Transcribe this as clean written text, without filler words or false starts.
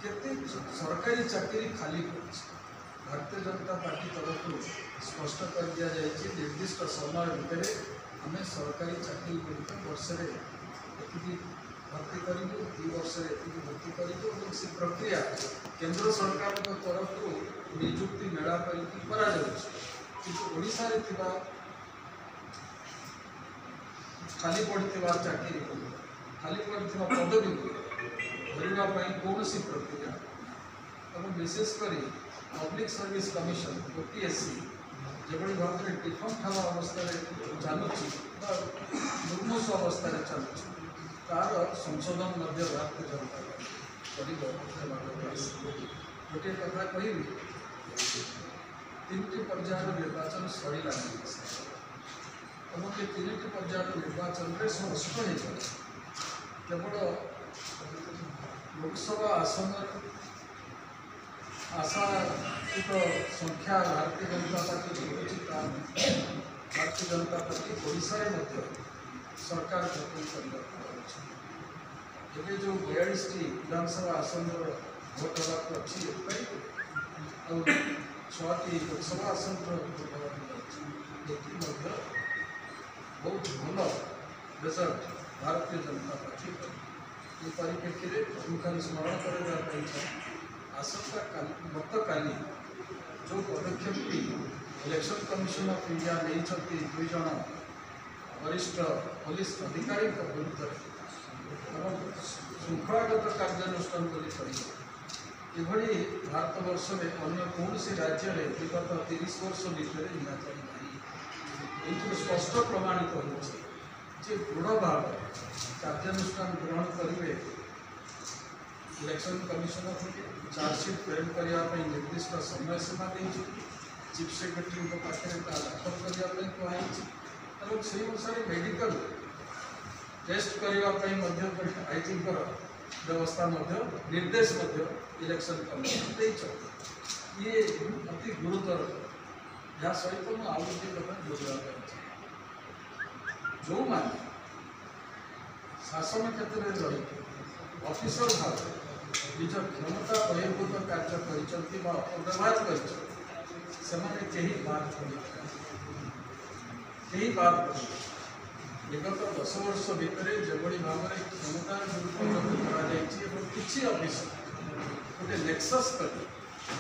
केते सरकारी चाकरी खाली पड़ी। भारतीय जनता पार्टी तरफ स्पष्ट कर दि जाए निर्दिष्ट समय भितर आम सरकारी चाकरी गुड़िक वर्ष भर्ती करूँ 2 वर्ष भर्ती करूँ से प्रक्रिया केंद्र सरकार तरफ निजुक्ति मेला करशा खाली पड़ता चाकरी खाली पड़ता पदवी धरने कौन प्रक्रिया और विशेषकर पब्लिक सर्विस कमिशन OPSC जो भाव में टिफन खावा अवस्था चलुची मुर्मूष अवस्था चलुची तार संशोधन भारतीय जनता पार्टी गोटे कथा कह 3टी पर्यायर निर्वाचन सरीला और ये 3टी पर्यायर निर्वाचन में स्पष्ट हो केवल लोकसभा आसन आशातीत संख्या भारतीय जनता पार्टी भारतीय जनता पार्टी ओडिशा सरकार गठन कर जो 42टी विधानसभा आसन भोट होगा अच्छी और 6टी लोकसभा आसन भोट होगा बहुत भल रिजल्ट भारतीय जनता पार्टी ये परिप्रेक्षी में मुखान स्मरण करने आसंता गत काली जो पदक्षेप इलेक्शन कमिशन ऑफ इंडिया नहीं 2 जन वरिष्ठ पुलिस अधिकारी विरुद्ध श्रृंखलागत कार्यानुष्ठान ये भारत वर्ष में अन्य कौन से राज्य में विगत 30 वर्ष भितर ये स्पष्ट प्रमाणित हो दृढ़ भाव कार्यानुष्ठान ग्रहण करेंगे इलेक्शन कमिशन चार्जसीट प्रेम करने निर्दिष्ट समय सीमा चीफ सेक्रेटरी पाखे दाखल करने कहई से अनुसार मेडिकल टेस्ट करने आईजी व्यवस्था निर्देश इलेक्शन कमिशन ये अति गुरुतर या सहित मुझे आउ गोटे कथा जोड़वा जो मैंने शासन क्षेत्र में रही ऑफिसर भाव निज क्षमता बहिर्भूत कार्य अपव्यवहार बात विगत 10 वर्ष भितर जो भाव में क्षमतार दुरुपयोग किसी ऑफिसर गोटे नेक्सस कर